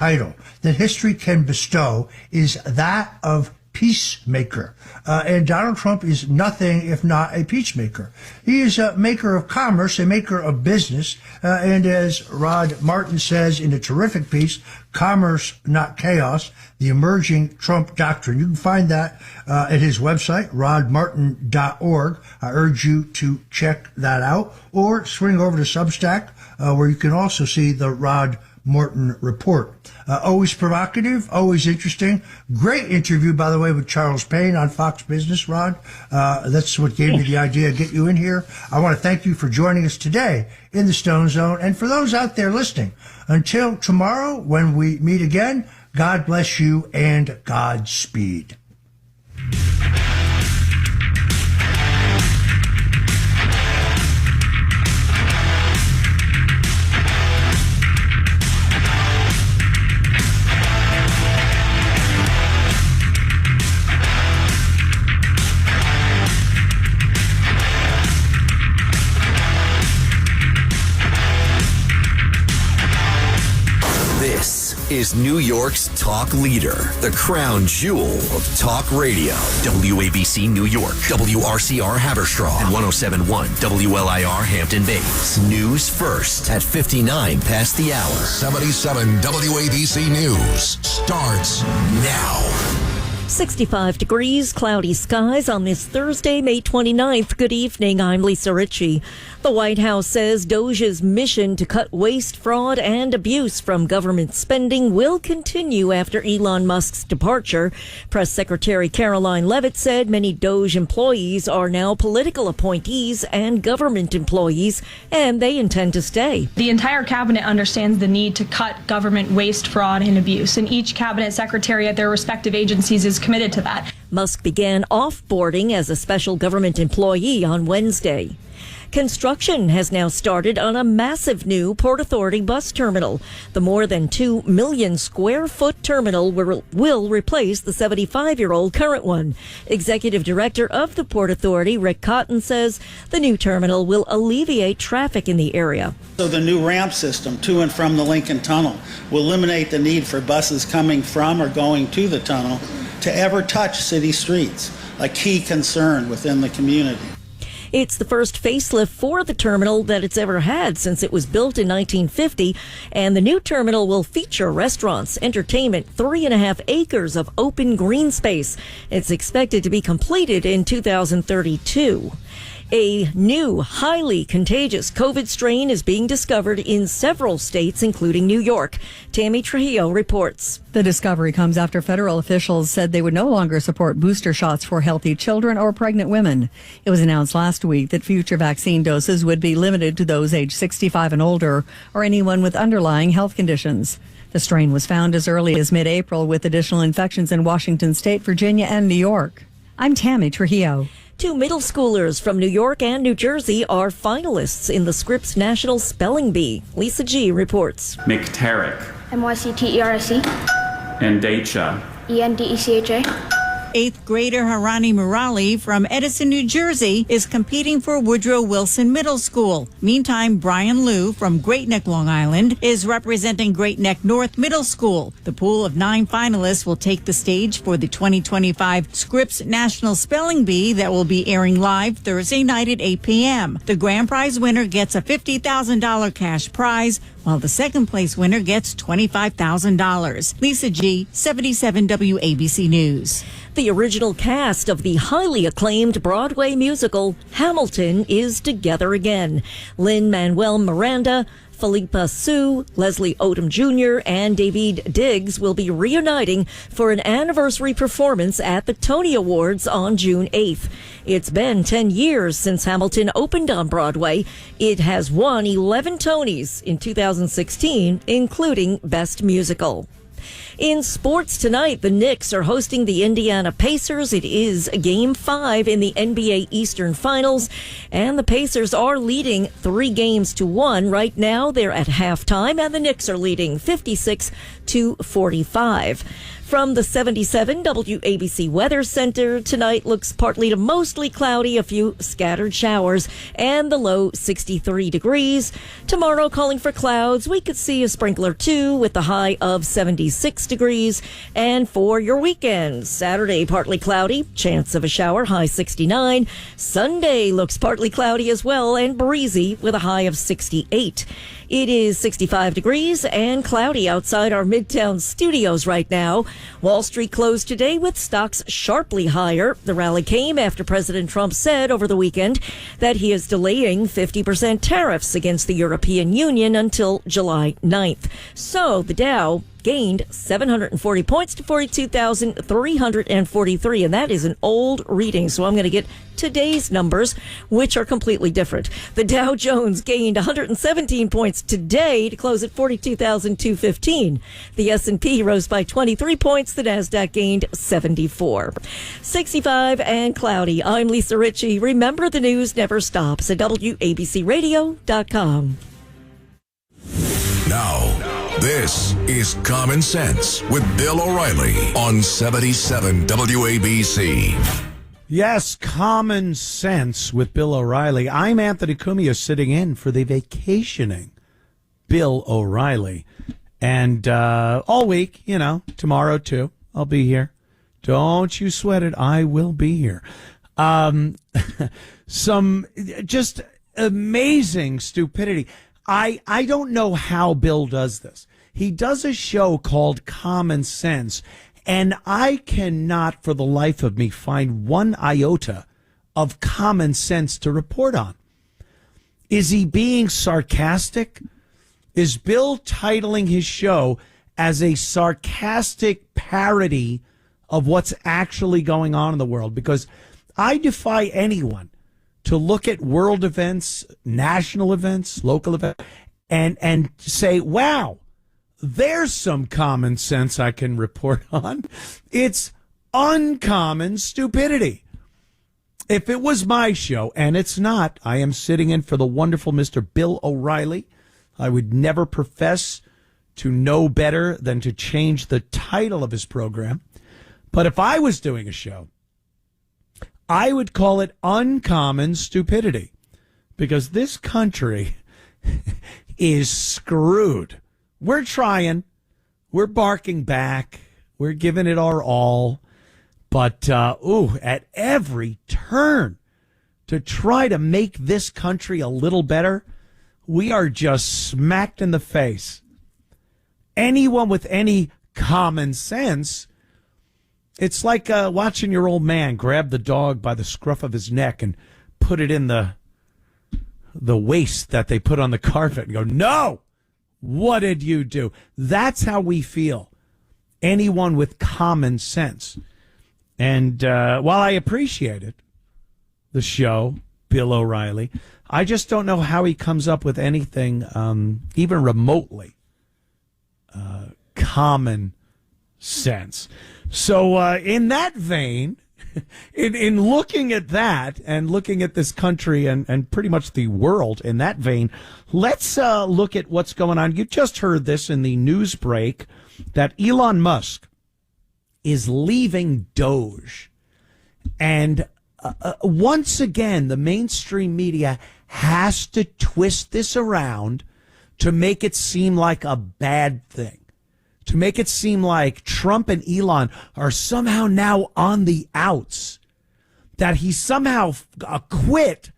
title that history can bestow is that of peacemaker. And Donald Trump is nothing if not a peacemaker. He is a maker of commerce, a maker of business, and as Rod Martin says in a terrific piece, Commerce, Not Chaos, the emerging Trump doctrine. You can find that at his website, rodmartin.org. I urge you to check that out, or swing over to Substack, where you can also see the Rod Martin Report. Always provocative, always interesting. Great interview, by the way, with Charles Payne on Fox Business, Rod. That's what gave me the idea to get you in here. I want to thank you for joining us today in the Stone Zone. And for those out there listening, until tomorrow when we meet again, God bless you and Godspeed. Is New York's talk leader, the crown jewel of talk radio. WABC New York, WRCR Haverstraw, and 107.1 WLIR Hampton Bays. News first at 59 past the hour. 77 WABC News starts now. 65 degrees, cloudy skies on this Thursday, May 29th. Good evening. I'm Lisa Ritchie. The White House says DOGE's mission to cut waste, fraud, and abuse from government spending will continue after Elon Musk's departure. Press Secretary Caroline Leavitt said many DOGE employees are now political appointees and government employees, and they intend to stay. The entire cabinet understands the need to cut government waste, fraud, and abuse, and each cabinet secretary at their respective agencies is committed to that. Musk began offboarding as a special government employee on Wednesday. Construction has now started on a massive new Port Authority bus terminal. The more than 2 million square foot terminal will replace the 75-year-old current one. Executive Director of the Port Authority, Rick Cotton, says the new terminal will alleviate traffic in the area. So the new ramp system to and from the Lincoln Tunnel will eliminate the need for buses coming from or going to the tunnel to ever touch city streets, a key concern within the community. It's the first facelift for the terminal that it's ever had since it was built in 1950, and the new terminal will feature restaurants, entertainment, 3.5 acres of open green space. It's expected to be completed in 2032. A new, highly contagious COVID strain is being discovered in several states, including New York. Tammy Trujillo reports. The discovery comes after federal officials said they would no longer support booster shots for healthy children or pregnant women. It was announced last week that future vaccine doses would be limited to those aged 65 and older or anyone with underlying health conditions. The strain was found as early as mid-April with additional infections in Washington state, Virginia, and New York. I'm Tammy Trujillo. 2 middle schoolers from New York and New Jersey are finalists in the Scripps National Spelling Bee. Lisa G. reports. McTerrick. MYCTERIC. And Endecha. ENDECHA. 8th grader Harani Murali from Edison, New Jersey is competing for Woodrow Wilson Middle School. Meantime, Brian Liu from Great Neck, Long Island is representing Great Neck North Middle School. The pool of 9 finalists will take the stage for the 2025 Scripps National Spelling Bee that will be airing live Thursday night at 8 p.m. The grand prize winner gets a $50,000 cash prize, while the second place winner gets $25,000. Lisa G., 77 WABC News. The original cast of the highly acclaimed Broadway musical Hamilton is together again. Lin-Manuel Miranda, Philippa Sue, Leslie Odom Jr., and David Diggs will be reuniting for an anniversary performance at the Tony Awards on June 8th. It's been 10 years since Hamilton opened on Broadway. It has won 11 Tonys in 2016, including Best Musical. In sports tonight, the Knicks are hosting the Indiana Pacers. It is Game 5 in the NBA Eastern Finals, and the Pacers are leading 3-1 right now. They're at halftime, and the Knicks are leading 56-45. From the 77 WABC Weather Center, tonight looks partly to mostly cloudy, a few scattered showers, and the low 63 degrees. Tomorrow, calling for clouds. We could see a sprinkler too, with the high of 76 degrees. And for your weekend, Saturday, partly cloudy, chance of a shower, high 69. Sunday looks partly cloudy as well and breezy with a high of 68. It is 65 degrees and cloudy outside our Midtown studios right now. Wall Street closed today with stocks sharply higher. The rally came after President Trump said over the weekend that he is delaying 50% tariffs against the European Union until July 9th. So the Dow gained 740 points to 42,343, and that is an old reading. So I'm going to get today's numbers, which are completely different. The Dow Jones gained 117 points today to close at 42,215. The S&P rose by 23 points. The Nasdaq gained 74. 65 and cloudy. I'm Lisa Ritchie. Remember, the news never stops at WABCRadio.com. Now, this is Common Sense with Bill O'Reilly on 77 WABC. Yes, Common Sense with Bill O'Reilly. I'm Anthony Cumia, sitting in for the vacationing Bill O'Reilly. And all week, tomorrow too, I'll be here. Don't you sweat it. I will be here. Some just amazing stupidity. I don't know how Bill does this. He does a show called Common Sense, and I cannot for the life of me find one iota of common sense to report on. Is he being sarcastic? Is Bill titling his show as a sarcastic parody of what's actually going on in the world? Because I defy anyone to look at world events, national events, local events, and say, wow, there's some common sense I can report on. It's uncommon stupidity. If it was my show, and it's not, I am sitting in for the wonderful Mr. Bill O'Reilly. I would never profess to know better than to change the title of his program. But if I was doing a show, I would call it uncommon stupidity, because this country is screwed. We're trying. We're barking back. We're giving it our all. But, at every turn to try to make this country a little better, we are just smacked in the face. Anyone with any common sense, it's like watching your old man grab the dog by the scruff of his neck and put it in the waste that they put on the carpet and go, no, what did you do? That's how we feel. Anyone with common sense. And while I appreciate it, the show, Bill O'Reilly, I just don't know how he comes up with anything even remotely common sense. So in that vein, in looking at that and looking at this country and pretty much the world in that vein, let's look at what's going on. You just heard this in the news break that Elon Musk is leaving DOGE. And once again, the mainstream media has to twist this around to make it seem like a bad thing. To make it seem like Trump and Elon are somehow now on the outs, that he somehow quit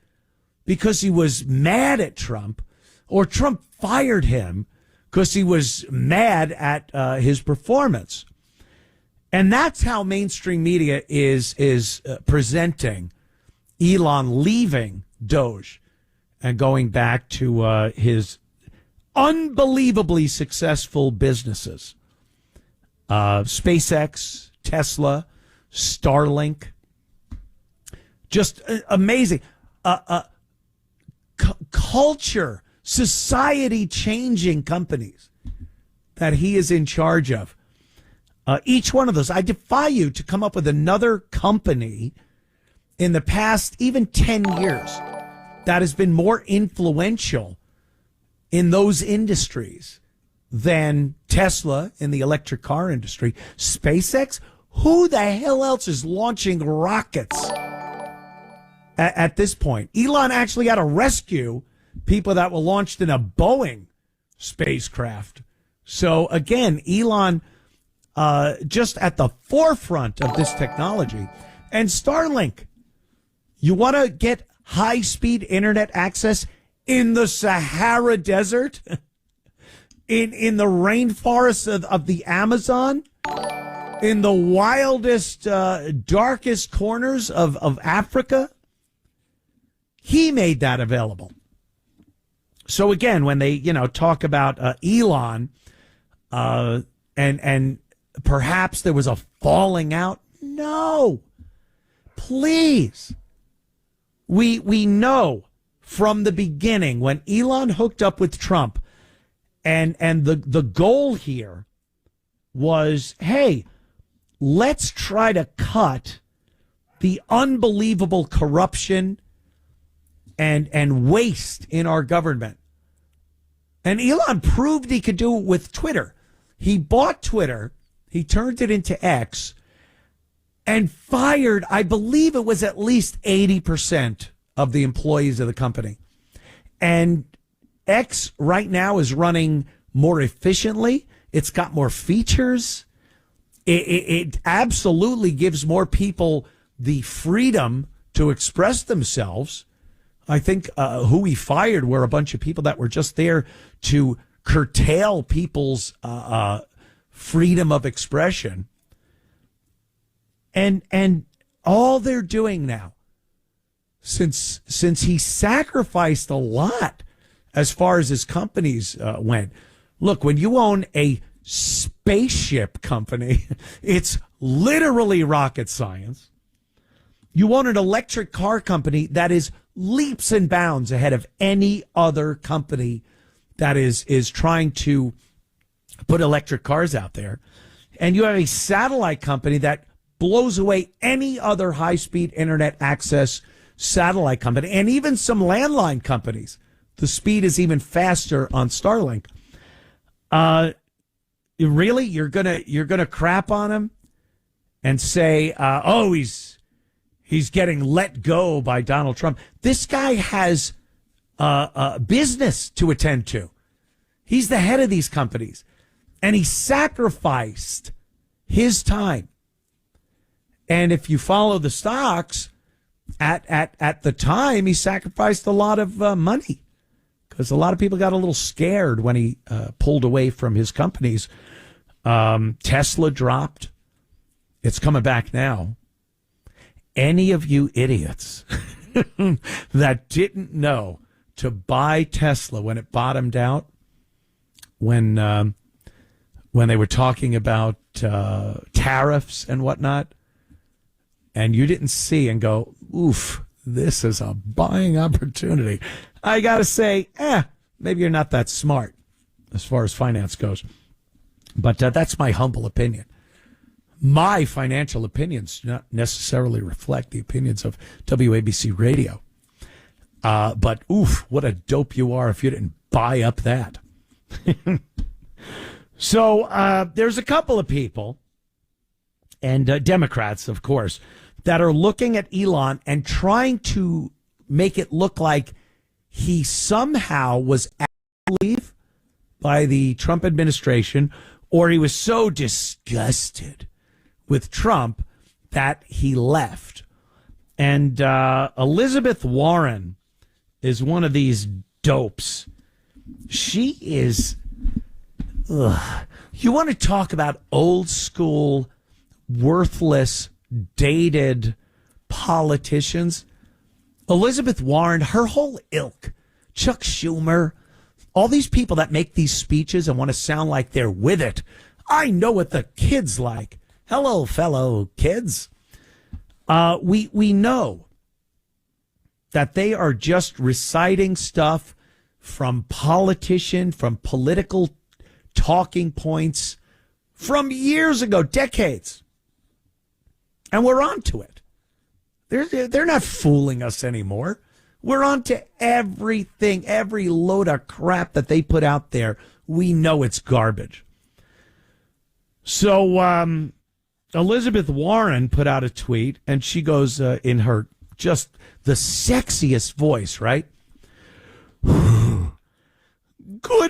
because he was mad at Trump, or Trump fired him because he was mad at his performance. And that's how mainstream media is presenting Elon leaving DOGE and going back to his unbelievably successful businesses. SpaceX, Tesla, Starlink. Just amazing. Culture, society-changing companies that he is in charge of. Each one of those, I defy you to come up with another company in the past even 10 years that has been more influential in those industries than Tesla in the electric car industry. SpaceX, who the hell else is launching rockets at this point? Elon actually had to rescue people that were launched in a Boeing spacecraft. So again, Elon just at the forefront of this technology. And Starlink, you want to get high-speed internet access in the Sahara Desert, in the rainforests of the Amazon, in the wildest, darkest corners of Africa? He made that available. So again, when they, talk about Elon, and perhaps there was a falling out, no, please. We know from the beginning when Elon hooked up with Trump, and the goal here was, hey, let's try to cut the unbelievable corruption and waste in our government. And Elon proved he could do it with Twitter. He bought Twitter, he turned it into X, and fired, I believe it was at least 80% of the employees of the company. And X right now is running more efficiently. It's got more features. It absolutely gives more people the freedom to express themselves. I think who he fired were a bunch of people that were just there to curtail people's freedom of expression. And all they're doing now, since he sacrificed a lot as far as his companies went. Look, when you own a spaceship company, it's literally rocket science. You own an electric car company that is leaps and bounds ahead of any other company that is trying to put electric cars out there. And you have a satellite company that blows away any other high-speed internet access satellite company, and even some landline companies. The speed is even faster on Starlink. Really, you're gonna crap on him and say, he's getting let go by Donald Trump. This guy has business to attend to. He's the head of these companies, and he sacrificed his time. And if you follow the stocks, at the time, he sacrificed a lot of money because a lot of people got a little scared when he pulled away from his companies. Tesla dropped. It's coming back now. Any of you idiots that didn't know to buy Tesla when it bottomed out, when they were talking about tariffs and whatnot, and you didn't see and go, oof, this is a buying opportunity. I got to say, maybe you're not that smart as far as finance goes. But that's my humble opinion. My financial opinions do not necessarily reflect the opinions of WABC Radio. But oof, what a dope you are if you didn't buy up that. So there's a couple of people, and Democrats, of course, that are looking at Elon and trying to make it look like he somehow was asked to leave by the Trump administration, or he was so disgusted with Trump that he left. And Elizabeth Warren is one of these dopes. She is, you want to talk about old school, worthless, dated politicians? Elizabeth Warren, her whole ilk, Chuck Schumer, all these people that make these speeches and want to sound like they're with it. I know what the kids like. Hello, fellow kids. We know that they are just reciting stuff from political talking points from years ago, decades. And we're on to it. They're not fooling us anymore. We're on to everything, every load of crap that they put out there. We know it's garbage. So Elizabeth Warren put out a tweet, and she goes in her just the sexiest voice, right? Good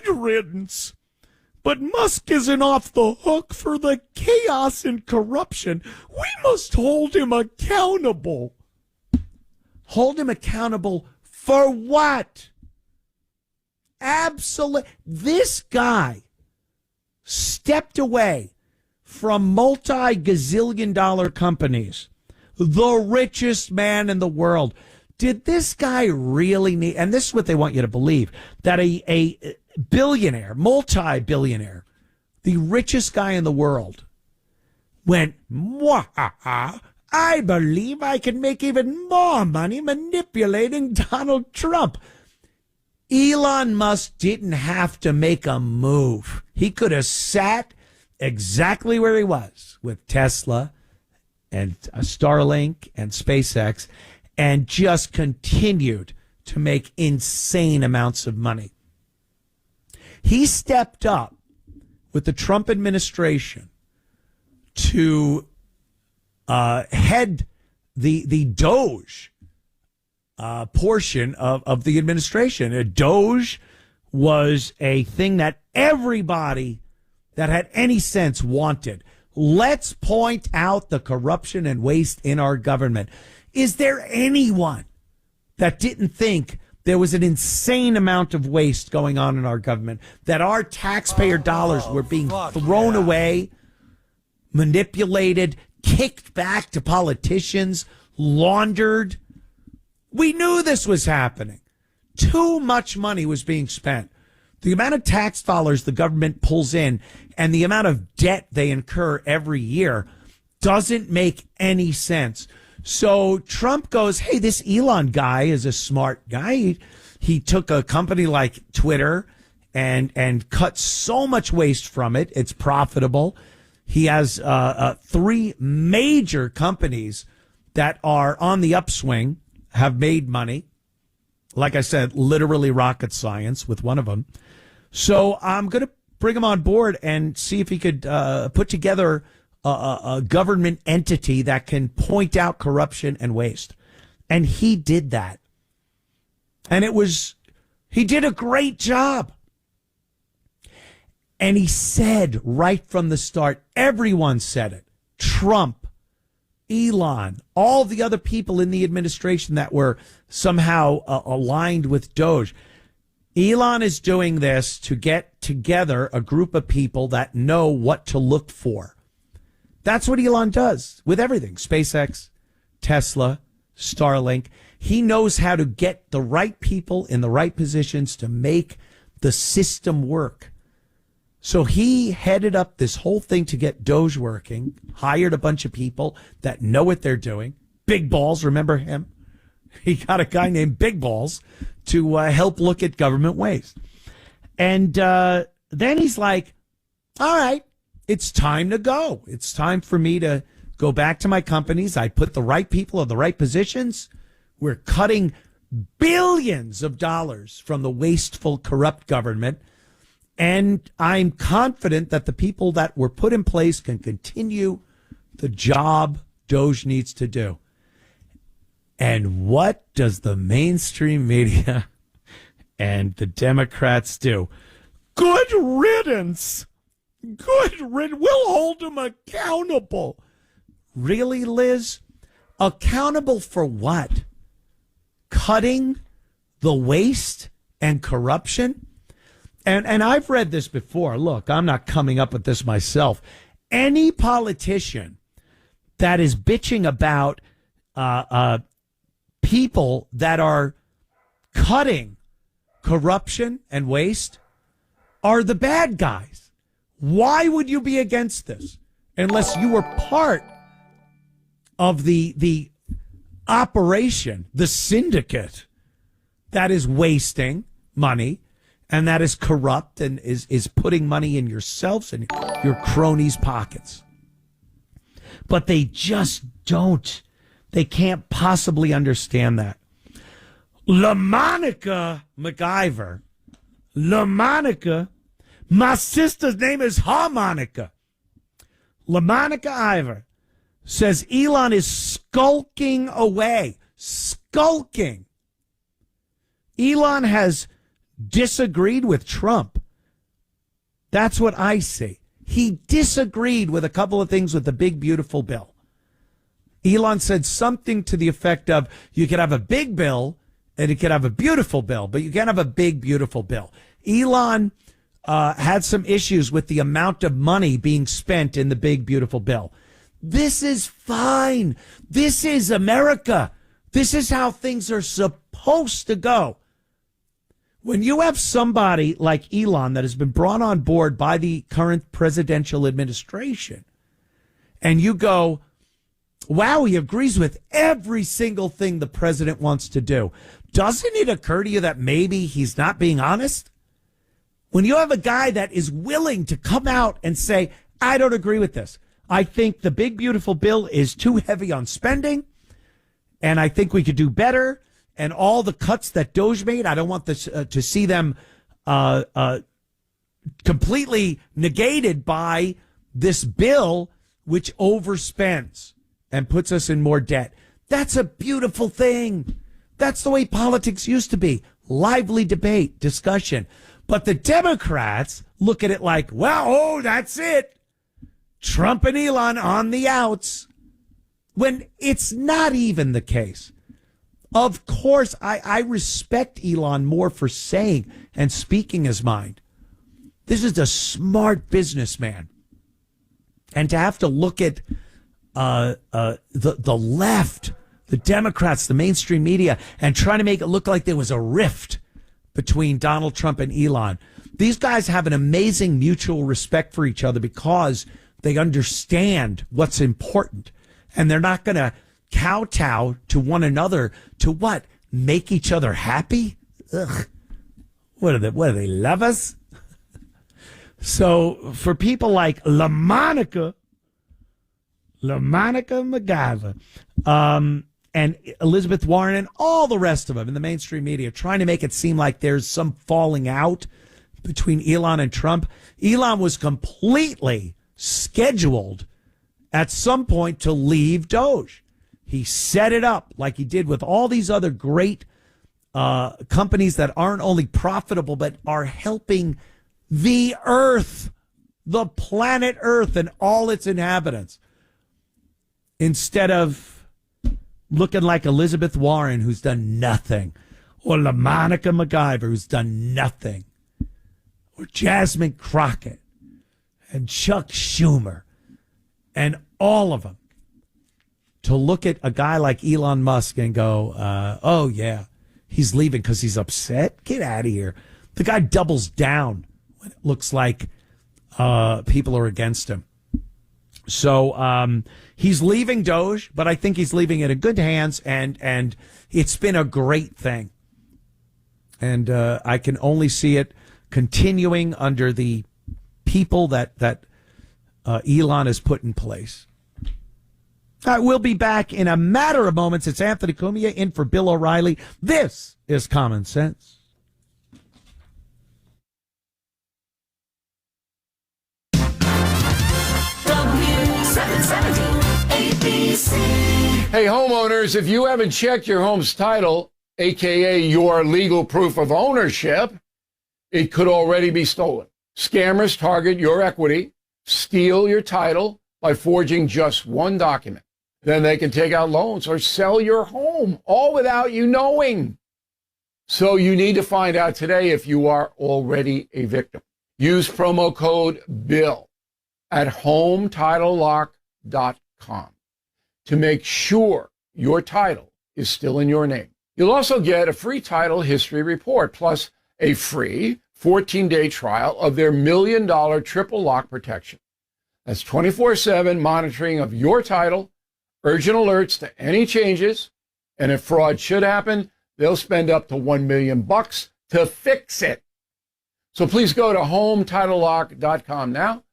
riddance. But Musk isn't off the hook for the chaos and corruption. We must hold him accountable. Hold him accountable for what? Absolutely. This guy stepped away from multi-gazillion-dollar companies, the richest man in the world. Did this guy really need, and this is what they want you to believe, that a billionaire, multi-billionaire, the richest guy in the world, went, I believe I can make even more money manipulating Donald Trump. Elon Musk didn't have to make a move. He could have sat exactly where he was with Tesla and Starlink and SpaceX and just continued to make insane amounts of money. He stepped up with the Trump administration to head the DOGE portion of the administration. A DOGE was a thing that everybody that had any sense wanted. Let's point out the corruption and waste in our government. Is there anyone that didn't think there was an insane amount of waste going on in our government, that our taxpayer dollars were being thrown away, manipulated, kicked back to politicians, laundered? We knew this was happening. Too much money was being spent. The amount of tax dollars the government pulls in and the amount of debt they incur every year doesn't make any sense. So Trump goes, hey, this Elon guy is a smart guy. He took a company like Twitter and cut so much waste from it. It's profitable. He has 3 major companies that are on the upswing, have made money. Like I said, literally rocket science with one of them. So I'm going to bring him on board and see if he could put together a government entity that can point out corruption and waste. And he did that. And he did a great job. And he said right from the start, everyone said it, Trump, Elon, all the other people in the administration that were somehow aligned with DOGE. Elon is doing this to get together a group of people that know what to look for. That's what Elon does with everything. SpaceX, Tesla, Starlink. He knows how to get the right people in the right positions to make the system work. So he headed up this whole thing to get DOGE working, hired a bunch of people that know what they're doing. Big Balls, remember him? He got a guy named Big Balls to help look at government waste. And then he's like, all right, it's time to go. It's time for me to go back to my companies. I put the right people in the right positions. We're cutting billions of dollars from the wasteful, corrupt government. And I'm confident that the people that were put in place can continue the job DOGE needs to do. And what does the mainstream media and the Democrats do? Good riddance. Good riddance. We'll hold them accountable. Really, Liz? Accountable for what? Cutting the waste and corruption? And I've read this before. Look, I'm not coming up with this myself. Any politician that is bitching about people that are cutting corruption and waste are the bad guys. Why would you be against this unless you were part of the operation, the syndicate that is wasting money and that is corrupt and is putting money in yourselves and your cronies' pockets. But they just don't. They can't possibly understand that. LaMonica MacGyver. LaMonica. My sister's name is Harmonica. LaMonica Ivor says Elon is skulking away. Skulking. Elon has disagreed with Trump. That's what I see. He disagreed with a couple of things with the big, beautiful bill. Elon said something to the effect of, you could have a big bill and you could have a beautiful bill, but you can't have a big, beautiful bill. Elon had some issues with the amount of money being spent in the big, beautiful bill. This is fine. This is America. This is how things are supposed to go. When you have somebody like Elon that has been brought on board by the current presidential administration, and you go, wow, he agrees with every single thing the president wants to do, doesn't it occur to you that maybe he's not being honest? When you have a guy that is willing to come out and say, I don't agree with this. I think the big, beautiful bill is too heavy on spending, and I think we could do better. And all the cuts that DOGE made, I don't want this to see them completely negated by this bill, which overspends and puts us in more debt. That's a beautiful thing. That's the way politics used to be. Lively debate, discussion. But the Democrats look at it like, well, oh, that's it. Trump and Elon on the outs. When it's not even the case. Of course, I respect Elon more for saying and speaking his mind. This is a smart businessman. And to have to look at the left, the Democrats, the mainstream media, and trying to make it look like there was a rift between Donald Trump and Elon. These guys have an amazing mutual respect for each other because they understand what's important. And they're not going to kowtow to one another to what? Make each other happy? Ugh. What do they love us? So for people like LaMonica MacGyver, and Elizabeth Warren and all the rest of them in the mainstream media trying to make it seem like there's some falling out between Elon and Trump. Elon was completely scheduled at some point to leave DOGE. He set it up like he did with all these other great companies that aren't only profitable, but are helping the earth, the planet Earth and all its inhabitants. Instead of looking like Elizabeth Warren, who's done nothing, or LaMonica MacGyver, who's done nothing, or Jasmine Crockett and Chuck Schumer and all of them. To look at a guy like Elon Musk and go, oh, yeah, he's leaving because he's upset? Get out of here. The guy doubles down when it looks like people are against him. So he's leaving DOGE, but I think he's leaving it in good hands, and it's been a great thing. And I can only see it continuing under the people that Elon has put in place. All right, we'll be back in a matter of moments. It's Anthony Cumia in for Bill O'Reilly. This is Common Sense. WABC. Hey, homeowners, if you haven't checked your home's title, a.k.a. your legal proof of ownership, it could already be stolen. Scammers target your equity, steal your title by forging just one document. Then they can take out loans or sell your home, all without you knowing. So you need to find out today if you are already a victim. Use promo code BILL at HomeTitleLock.com to make sure your title is still in your name. You'll also get a free title history report, plus a free 14-day trial of their $1 million triple lock protection. That's 24/7 monitoring of your title, urgent alerts to any changes, and if fraud should happen, they'll spend up to $1 million to fix it. So please go to HomeTitleLock.com now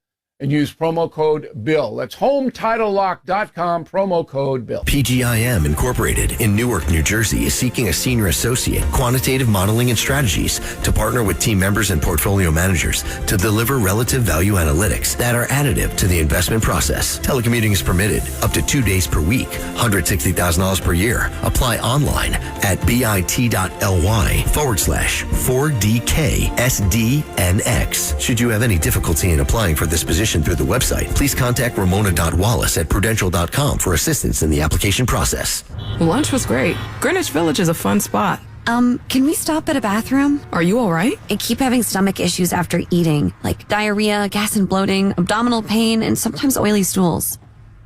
and use promo code BILL. That's HomeTitleLock.com, promo code BILL. PGIM Incorporated in Newark, New Jersey is seeking a senior associate, quantitative modeling and strategies to partner with team members and portfolio managers to deliver relative value analytics that are additive to the investment process. Telecommuting is permitted up to 2 days per week, $160,000 per year. Apply online at bit.ly/4DKSDNX. Should you have any difficulty in applying for this position through the website, please contact Ramona.Wallace at Prudential.com for assistance in the application process. Lunch was great. Greenwich Village is a fun spot. Can we stop at a bathroom? Are you all right? I keep having stomach issues after eating, like diarrhea, gas and bloating, abdominal pain, and sometimes oily stools.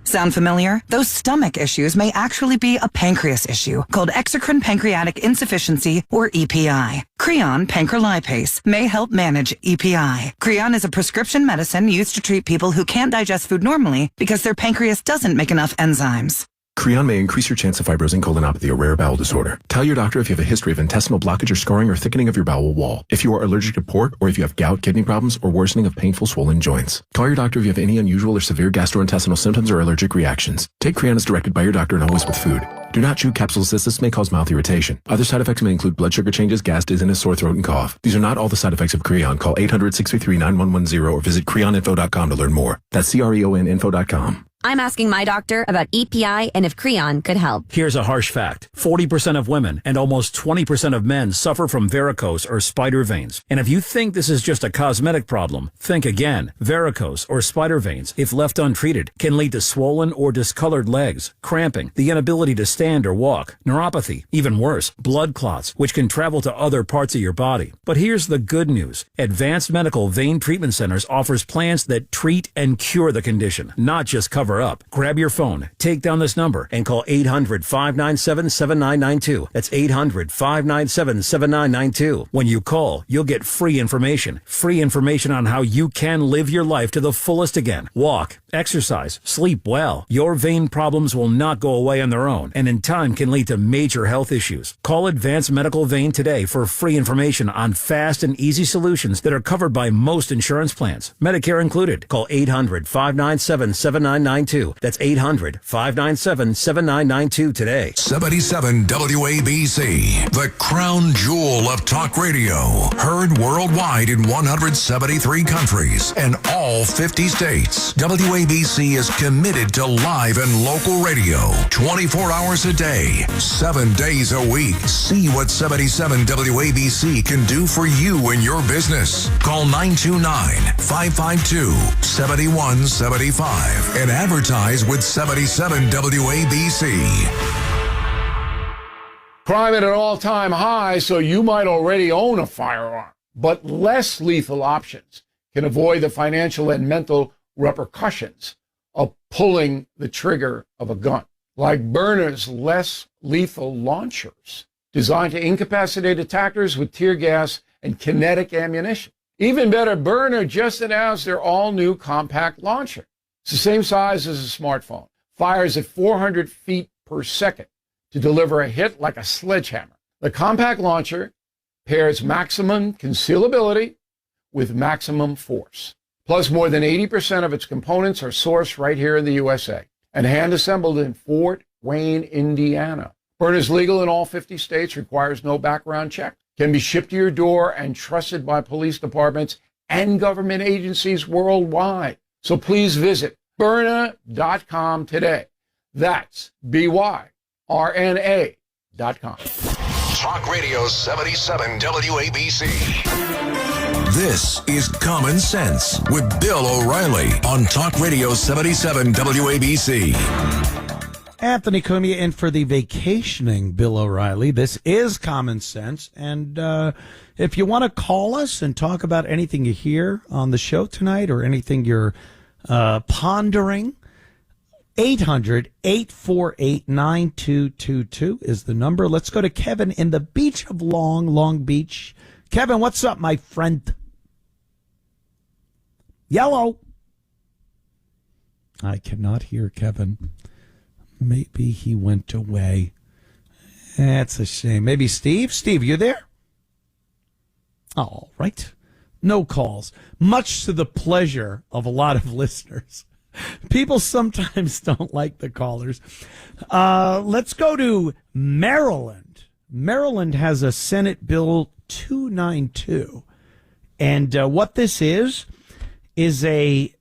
Sound familiar? Those stomach issues may actually be a pancreas issue called exocrine pancreatic insufficiency, or EPI. Creon pancrelipase may help manage EPI. Creon is a prescription medicine used to treat people who can't digest food normally because their pancreas doesn't make enough enzymes. Creon may increase your chance of fibrosing colonopathy, a rare bowel disorder. Tell your doctor if you have a history of intestinal blockage or scarring or thickening of your bowel wall, if you are allergic to pork, or if you have gout, kidney problems, or worsening of painful swollen joints. Call your doctor if you have any unusual or severe gastrointestinal symptoms or allergic reactions. Take Creon as directed by your doctor and always with food. Do not chew capsules as this may cause mouth irritation. Other side effects may include blood sugar changes, gas, dizziness, sore throat, and cough. These are not all the side effects of Creon. Call 800-633-9110 or visit creoninfo.com to learn more. That's CREONinfo.com. I'm asking my doctor about EPI and if Creon could help. Here's a harsh fact. 40% of women and almost 20% of men suffer from varicose or spider veins. And if you think this is just a cosmetic problem, think again. Varicose or spider veins, if left untreated, can lead to swollen or discolored legs, cramping, the inability to stand or walk, neuropathy, even worse, blood clots, which can travel to other parts of your body. But here's the good news. Advanced Medical Vein Treatment Centers offers plans that treat and cure the condition, not just cover up. Grab your phone, take down this number, and call 800-597-7992. That's 800-597-7992. When you call, you'll get free information on how you can live your life to the fullest again. Walk, exercise, sleep well. Your vein problems will not go away on their own, and in time can lead to major health issues. Call Advanced Medical Vein today for free information on fast and easy solutions that are covered by most insurance plans, Medicare included. Call 800-597-7992. That's 800-597-7992 today. 77 WABC, the crown jewel of talk radio. Heard worldwide in 173 countries and all 50 states. WABC is committed to live and local radio 24 hours a day, 7 days a week. See what 77 WABC can do for you and your business. Call 929-552-7175 and advertise with 77 WABC. Crime at an all-time high, so you might already own a firearm. But less lethal options can avoid the financial and mental repercussions of pulling the trigger of a gun. Like Byrna's less lethal launchers, designed to incapacitate attackers with tear gas and kinetic ammunition. Even better, Byrna just announced their all-new compact launcher. It's the same size as a smartphone, fires at 400 feet per second to deliver a hit like a sledgehammer. The compact launcher pairs maximum concealability with maximum force. Plus, more than 80% of its components are sourced right here in the USA and hand-assembled in Fort Wayne, Indiana. Byrna is legal in all 50 states, requires no background check, can be shipped to your door and trusted by police departments and government agencies worldwide. So please visit Byrna.com today. That's BYRNA.com. Talk Radio 77 WABC. This is Common Sense with Bill O'Reilly on Talk Radio 77 WABC. Anthony Cumia in for the vacationing Bill O'Reilly. This is Common Sense. And if you want to call us and talk about anything you hear on the show tonight or anything you're pondering, 800-848-9222 is the number. Let's go to Kevin in the beach of Long Beach. Kevin, what's up, my friend? Yellow. I cannot hear Kevin. Maybe he went away. That's a shame. Maybe Steve? Steve, you there? All right. No calls, much to the pleasure of a lot of listeners. People sometimes don't like the callers. Let's go to Maryland. Maryland has a Senate Bill 292. And what this is a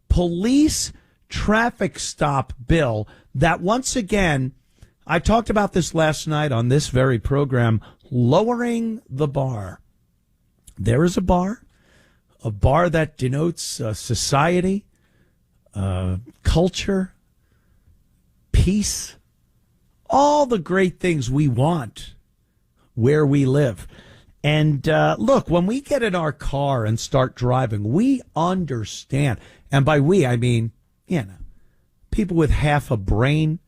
police traffic stop bill that, once again, I talked about this last night on this very program, lowering the bar. There is a bar that denotes society, culture, peace, all the great things we want where we live. And look, when we get in our car and start driving, we understand. And by we, I mean, people with half a brain,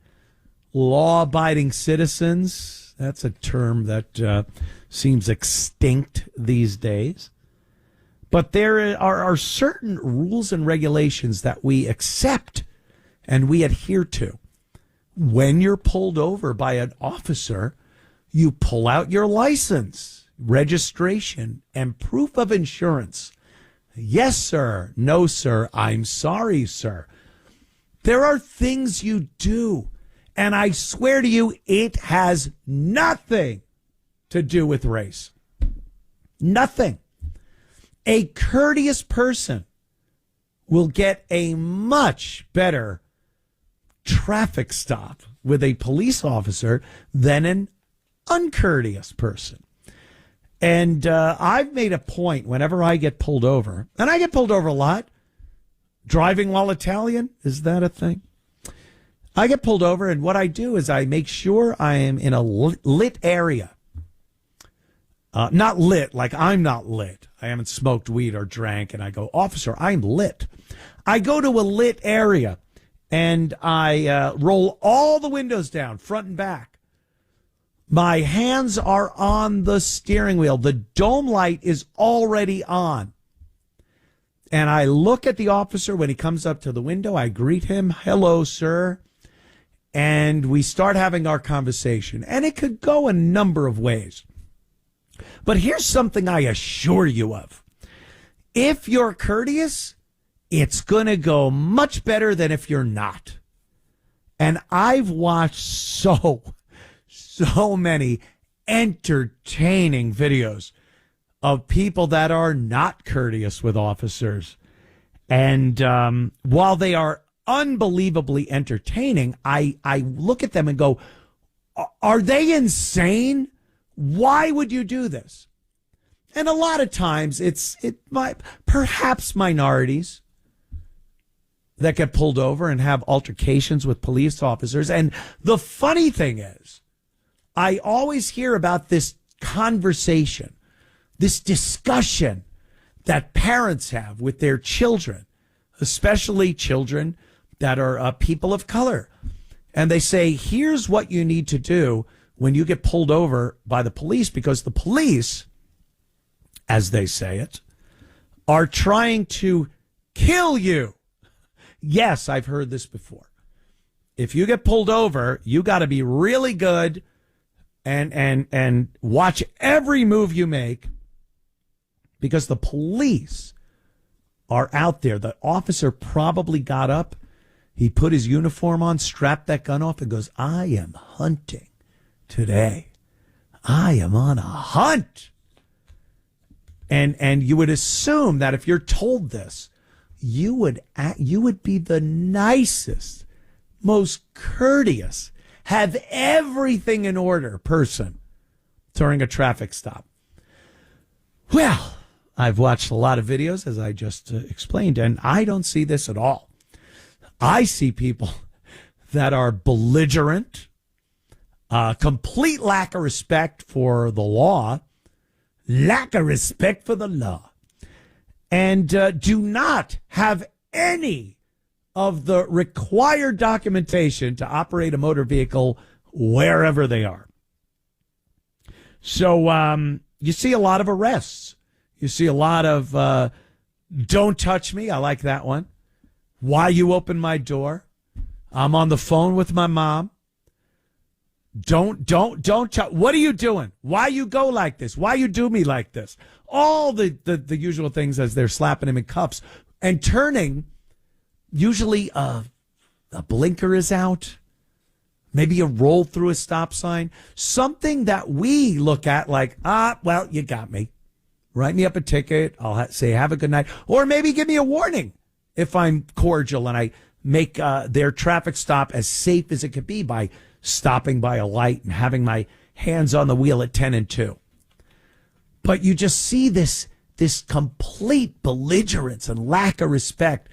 law-abiding citizens. That's a term that seems extinct these days. But there are certain rules and regulations that we accept and we adhere to. When you're pulled over by an officer, you pull out your license, registration, and proof of insurance. Yes, sir. No, sir. I'm sorry, sir. There are things you do, and I swear to you, it has nothing to do with race. Nothing. A courteous person will get a much better traffic stop with a police officer than an uncourteous person. And I've made a point whenever I get pulled over, and I get pulled over a lot, driving while Italian, is that a thing? I get pulled over, and what I do is I make sure I am in a lit area. Not lit, like I'm not lit. I haven't smoked weed or drank, and I go, officer, I'm lit. I go to a lit area, and I roll all the windows down, front and back. My hands are on the steering wheel. The dome light is already on. And I look at the officer when he comes up to the window. I greet him. Hello, sir. And we start having our conversation. And it could go a number of ways. But here's something I assure you of. If you're courteous, it's going to go much better than if you're not. And I've watched so many entertaining videos of people that are not courteous with officers. And while they are unbelievably entertaining, I look at them and go, are they insane? Why would you do this? And a lot of times perhaps minorities that get pulled over and have altercations with police officers. And the funny thing is, I always hear about this conversation, this discussion that parents have with their children, especially children that are people of color. And they say, here's what you need to do when you get pulled over by the police, because the police, as they say it, are trying to kill you. Yes, I've heard this before. If you get pulled over, you got to be really good and watch every move you make, because the police are out there. The officer probably got up, he put his uniform on, strapped that gun off, and goes, I am hunting today. I am on a hunt. And you would assume that if you're told this, you would be the nicest, most courteous, have everything in order person during a traffic stop. Well, I've watched a lot of videos, as I just explained, and I don't see this at all. I see people that are belligerent, complete lack of respect for the law, lack of respect for the law, and do not have any of the required documentation to operate a motor vehicle wherever they are. So you see a lot of arrests. You see a lot of don't touch me. I like that one. Why you open my door? I'm on the phone with my mom. What are you doing? Why you go like this? Why you do me like this? All the usual things as they're slapping him in cuffs and turning. Usually a blinker is out. Maybe a roll through a stop sign. Something that we look at like, well, you got me. Write me up a ticket. I'll say, have a good night. Or maybe give me a warning if I'm cordial and I make their traffic stop as safe as it could be by stopping by a light and having my hands on the wheel at 10 and 2. But you just see this complete belligerence and lack of respect.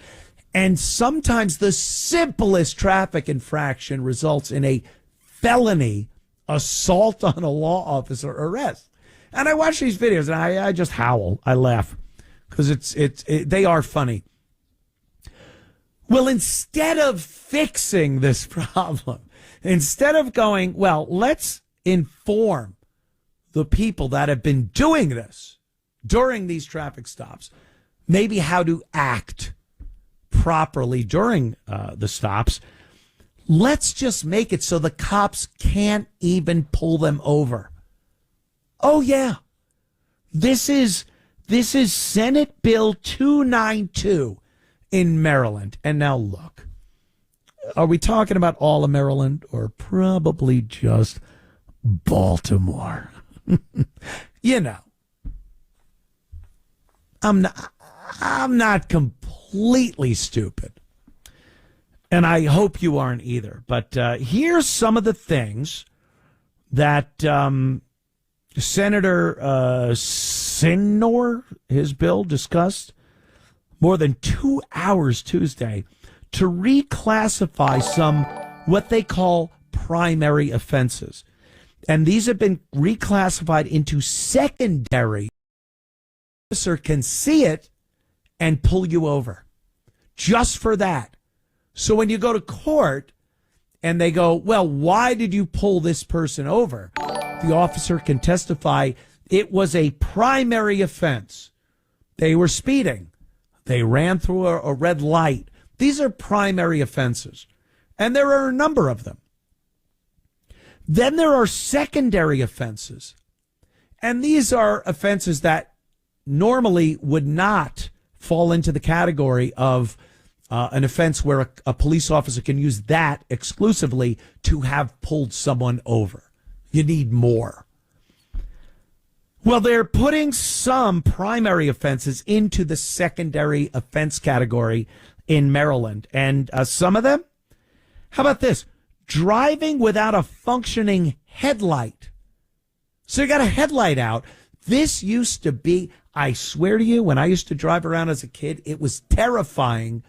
And sometimes the simplest traffic infraction results in a felony assault on a law officer arrest. And I watch these videos and I just howl. I laugh because they are funny. Well, instead of fixing this problem, instead of going, well, let's inform the people that have been doing this during these traffic stops, maybe how to act properly during the stops. Let's just make it so the cops can't even pull them over. Oh, yeah. This is Senate Bill 292 in Maryland. And now look, are we talking about all of Maryland or probably just Baltimore? You know, I'm not completely stupid, and I hope you aren't either. But here's some of the things that Senator Sinor, his bill, discussed more than 2 hours Tuesday to reclassify some what they call primary offenses. And these have been reclassified into secondary. The officer can see it and pull you over just for that. So when you go to court and they go, well, why did you pull this person over? The officer can testify it was a primary offense. They were speeding. They ran through a red light. These are primary offenses. And there are a number of them. Then there are secondary offenses. And these are offenses that normally would not fall into the category of an offense where a police officer can use that exclusively to have pulled someone over. You need more. Well, they're putting some primary offenses into the secondary offense category in Maryland. And some of them, how about this? Driving without a functioning headlight. So you got a headlight out. This used to be, I swear to you, when I used to drive around as a kid, it was terrifying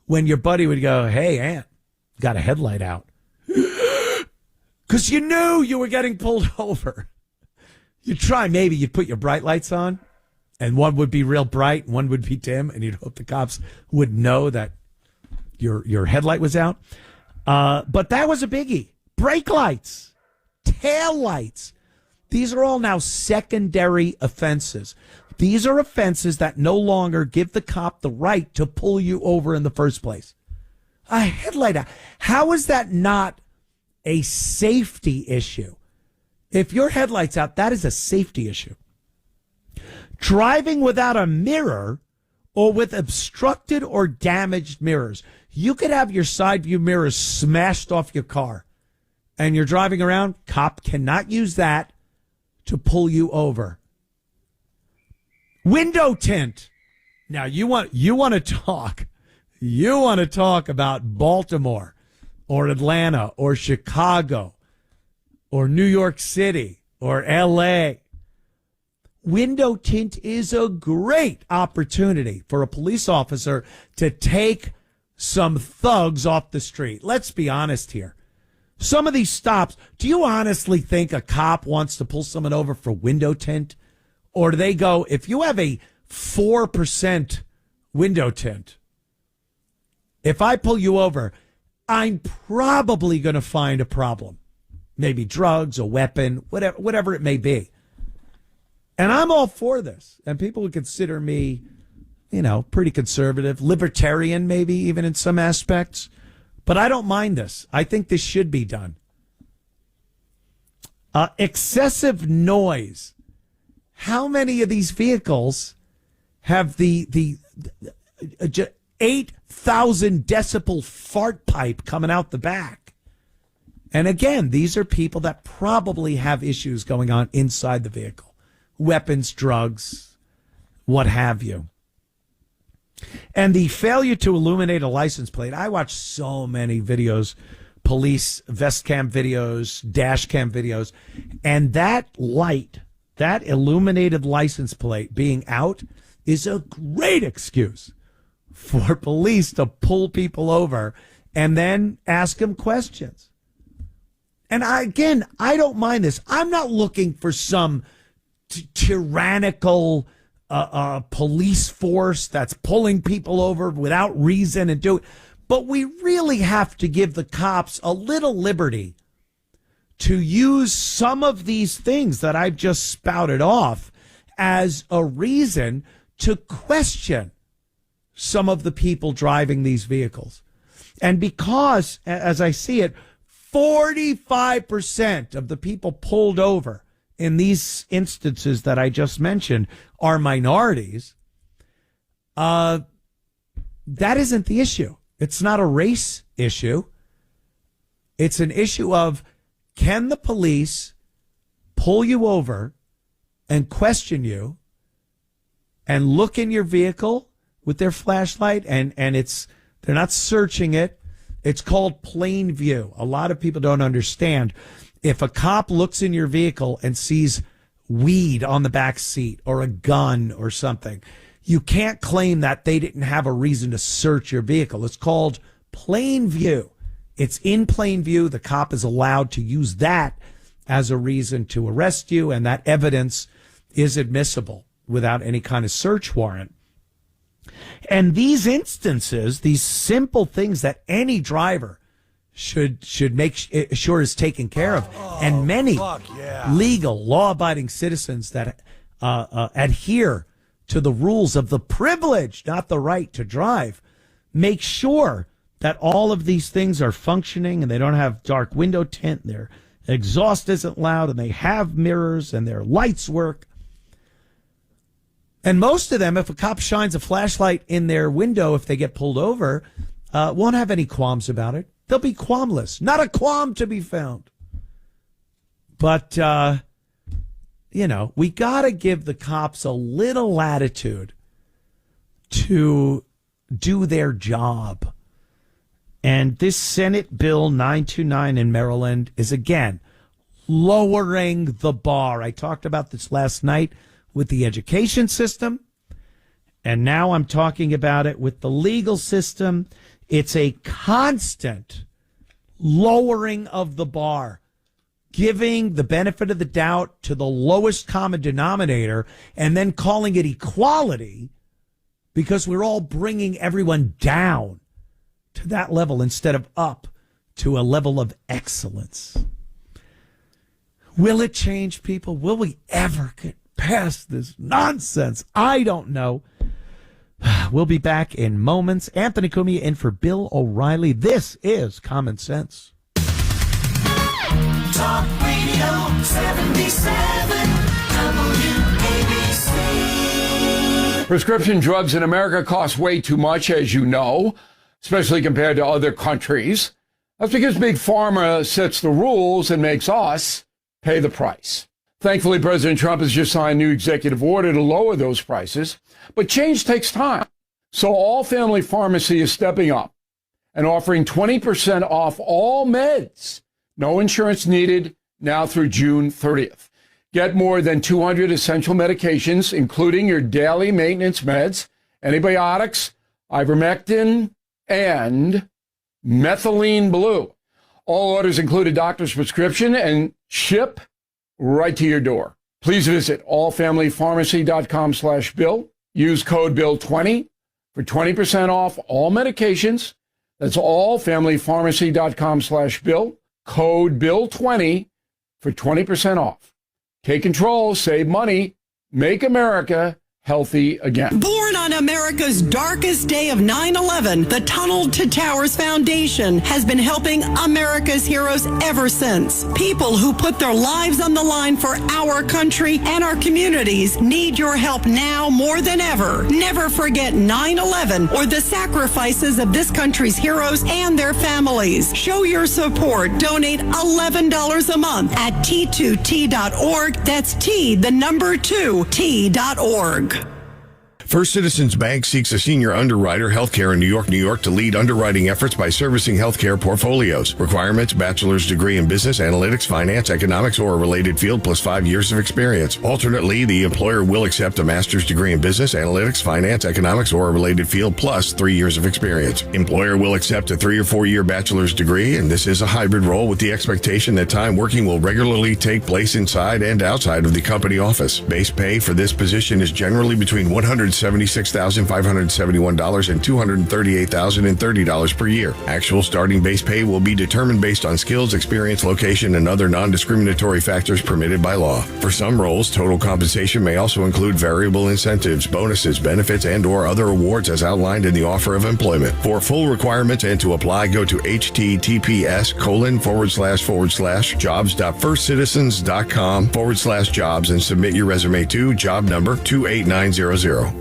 when your buddy would go, hey, Aunt, got a headlight out. Because you knew you were getting pulled over. You'd try, maybe you'd put your bright lights on, and one would be real bright, and one would be dim, and you'd hope the cops would know that your headlight was out. But that was a biggie. Brake lights, tail lights. These are all now secondary offenses. These are offenses that no longer give the cop the right to pull you over in the first place. A headlight out. How is that not a safety issue? If your headlight's out, that is a safety issue. Driving without a mirror or with obstructed or damaged mirrors. You could have your side view mirrors smashed off your car and you're driving around. Cop cannot use that to pull you over. Window tint. Now you want to talk about Baltimore or Atlanta or Chicago or New York City or LA. Window tint is a great opportunity for a police officer to take some thugs off the street. Let's be honest here. Some of these stops, do you honestly think a cop wants to pull someone over for window tint? Or do they go, if you have a 4% window tint, if I pull you over, I'm probably going to find a problem. Maybe drugs, a weapon, whatever it may be. And I'm all for this. And people would consider me, pretty conservative, libertarian, maybe even in some aspects. But I don't mind this. I think this should be done. Excessive noise. How many of these vehicles have the 8,000 decibel fart pipe coming out the back? And again, these are people that probably have issues going on inside the vehicle. Weapons, drugs, what have you. And the failure to illuminate a license plate. I watch so many videos, police vest cam videos, dash cam videos, and that light, that illuminated license plate being out is a great excuse for police to pull people over and then ask them questions. And I don't mind this. I'm not looking for some tyrannical police force that's pulling people over without reason and do it. But we really have to give the cops a little liberty to use some of these things that I've just spouted off as a reason to question some of the people driving these vehicles. And because, as I see it, 45% of the people pulled over in these instances that I just mentioned are minorities, that isn't the issue. It's not a race issue. It's an issue of, can the police pull you over and question you and look in your vehicle with their flashlight and they're not searching it. It's called plain view. A lot of people don't understand. If a cop looks in your vehicle and sees weed on the back seat or a gun or something, you can't claim that they didn't have a reason to search your vehicle. It's called plain view. It's in plain view. The cop is allowed to use that as a reason to arrest you, and that evidence is admissible without any kind of search warrant. And these instances, these simple things that any driver should make sure is taken care of, and many legal, law-abiding citizens that adhere to the rules of the privilege, not the right to drive, make sure that all of these things are functioning and they don't have dark window tint, their exhaust isn't loud, and they have mirrors and their lights work. And most of them, if a cop shines a flashlight in their window, if they get pulled over, won't have any qualms about it. They'll be qualmless. Not a qualm to be found. But, we got to give the cops a little latitude to do their job. And this Senate Bill 929 in Maryland is, again, lowering the bar. I talked about this last night with the education system, and now I'm talking about it with the legal system. It's a constant lowering of the bar, giving the benefit of the doubt to the lowest common denominator and then calling it equality because we're all bringing everyone down to that level instead of up to a level of excellence. Will it change people? Will we ever get past this nonsense? I don't know. We'll be back in moments. Anthony Cumia in for Bill O'Reilly. This is Common Sense. Talk Radio 77 WABC. Prescription drugs in America cost way too much, as you know, especially compared to other countries. That's because Big Pharma sets the rules and makes us pay the price. Thankfully, President Trump has just signed a new executive order to lower those prices, but change takes time. So All Family Pharmacy is stepping up and offering 20% off all meds. No insurance needed now through June 30th. Get more than 200 essential medications, including your daily maintenance meds, antibiotics, ivermectin, and methylene blue. All orders include a doctor's prescription and ship right to your door. Please visit allfamilypharmacy.com/bill. Use code BILL20 for 20% off all medications. That's allfamilypharmacy.com/bill. Code BILL20 for 20% off. Take control, save money, make America healthy again. Born on America's darkest day of 9/11, the Tunnel to Towers Foundation has been helping America's heroes ever since. People who put their lives on the line for our country and our communities need your help now more than ever. Never forget 9/11 or the sacrifices of this country's heroes and their families. Show your support. Donate $11 a month at T2T.org. That's T, the number 2, T.org. First Citizens Bank seeks a senior underwriter, healthcare in New York, to lead underwriting efforts by servicing healthcare portfolios. Requirements: bachelor's degree in business, analytics, finance, economics, or a related field, plus 5 years of experience. Alternately, the employer will accept a master's degree in business, analytics, finance, economics, or a related field, plus 3 years of experience. Employer will accept a 3 or 4 year bachelor's degree, and this is a hybrid role with the expectation that time working will regularly take place inside and outside of the company office. Base pay for this position is generally between $176,571 and $238,030 per year. Actual starting base pay will be determined based on skills, experience, location, and other non-discriminatory factors permitted by law. For some roles, total compensation may also include variable incentives, bonuses, benefits, and or other awards as outlined in the offer of employment. For full requirements and to apply, go to https://jobs.firstcitizens.com/jobs and submit your resume to job number 28900.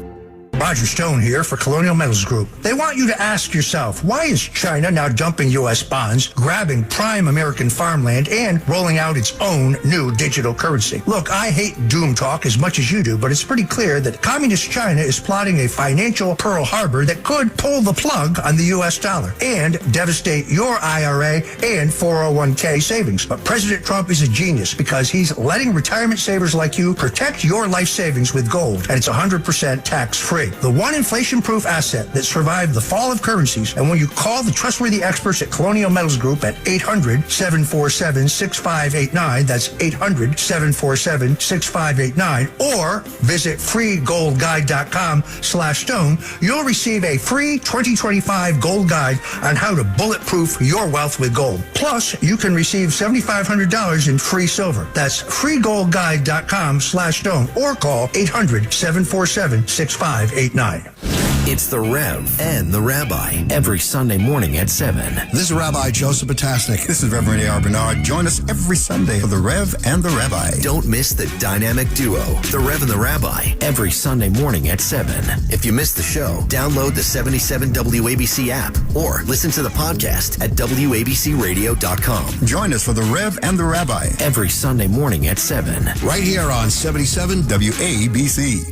Roger Stone here for Colonial Metals Group. They want you to ask yourself, why is China now dumping U.S. bonds, grabbing prime American farmland, and rolling out its own new digital currency? Look, I hate doom talk as much as you do, but it's pretty clear that communist China is plotting a financial Pearl Harbor that could pull the plug on the U.S. dollar and devastate your IRA and 401k savings. But President Trump is a genius because he's letting retirement savers like you protect your life savings with gold, and it's 100% tax-free. The one inflation-proof asset that survived the fall of currencies. And when you call the trustworthy experts at Colonial Metals Group at 800-747-6589, that's 800-747-6589, or visit freegoldguide.com/stone, you'll receive a free 2025 gold guide on how to bulletproof your wealth with gold. Plus, you can receive $7,500 in free silver. That's freegoldguide.com/stone, or call 800-747-6589. It's the Rev and the Rabbi every Sunday morning at 7. This is Rabbi Joseph Potasnik. This is Reverend A.R. Bernard. Join us every Sunday for the Rev and the Rabbi. Don't miss the dynamic duo, the Rev and the Rabbi, every Sunday morning at 7. If you missed the show, download the 77 WABC app or listen to the podcast at WABCRadio.com. Join us for the Rev and the Rabbi every Sunday morning at 7. Right here on 77 WABC.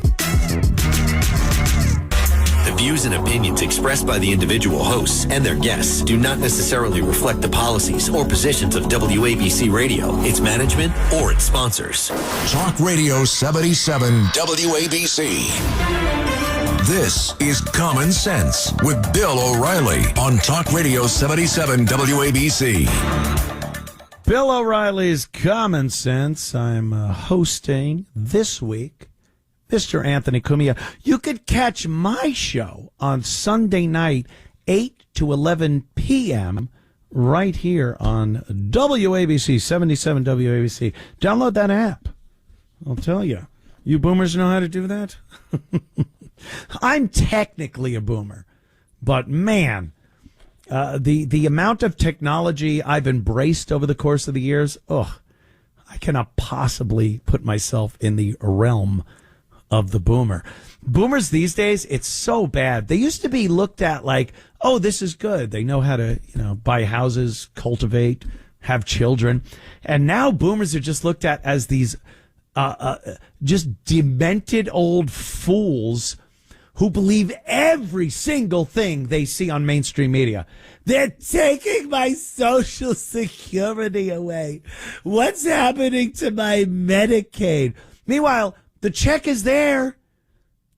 The views and opinions expressed by the individual hosts and their guests do not necessarily reflect the policies or positions of WABC Radio, its management, or its sponsors. Talk Radio 77 WABC. This is Common Sense with Bill O'Reilly on Talk Radio 77 WABC. Bill O'Reilly's Common Sense. I'm hosting this week Mr. Anthony Cumia. You could catch my show on Sunday night, 8 to 11 p.m., right here on WABC, 77 WABC. Download that app. I'll tell you. You boomers know how to do that? I'm technically a boomer, but man, the amount of technology I've embraced over the course of the years, I cannot possibly put myself in the realm of the boomer. Boomers these days, it's so bad. They used to be looked at like, oh, this is good. They know how to, buy houses, cultivate, have children. And now boomers are just looked at as these just demented old fools who believe every single thing they see on mainstream media. They're taking my Social Security away. What's happening to my Medicaid? Meanwhile, the check is there,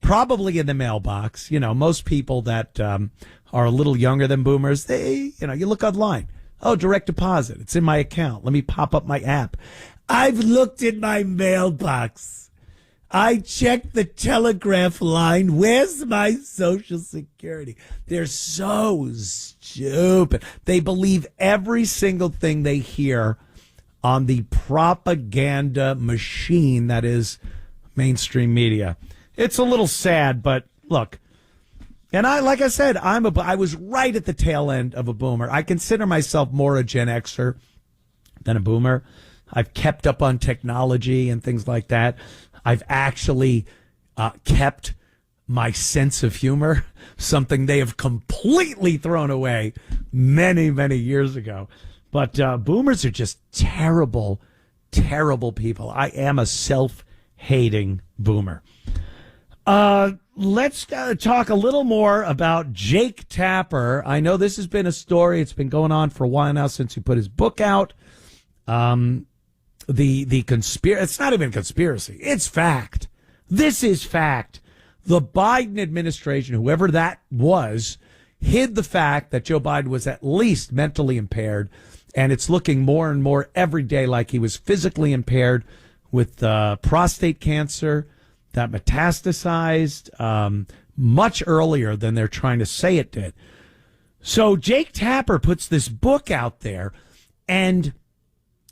probably in the mailbox. Most people that are a little younger than boomers, they, you look online. Oh, direct deposit. It's in my account. Let me pop up my app. I've looked in my mailbox. I checked the telegraph line. Where's my Social Security? They're so stupid. They believe every single thing they hear on the propaganda machine that is mainstream media. It's a little sad, but look, And like I said, I was right at the tail end of a boomer. I consider myself more a Gen Xer than a boomer. I've kept up on technology and things like that. I've actually kept my sense of humor, something they have completely thrown away many, many years ago. But boomers are just terrible, terrible people. I am a self-hating boomer. Let's talk a little more about Jake Tapper. I know this has been a story. It's been going on for a while now since he put his book out. The conspiracy, it's not even conspiracy. It's fact. This is fact. The Biden administration, whoever that was, hid the fact that Joe Biden was at least mentally impaired. And it's looking more and more every day like he was physically impaired with prostate cancer that metastasized much earlier than they're trying to say it did. So Jake Tapper puts this book out there, and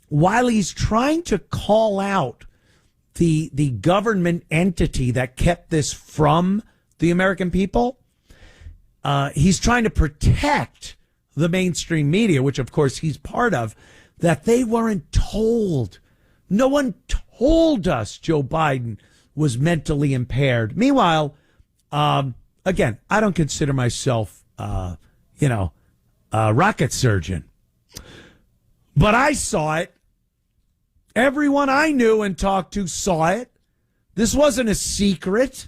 while he's trying to call out the government entity that kept this from the American people, he's trying to protect the mainstream media, which of course he's part of, that they weren't told. No one told us Joe Biden was mentally impaired. Meanwhile, again, I don't consider myself, a rocket surgeon, but I saw it. Everyone I knew and talked to saw it. This wasn't a secret,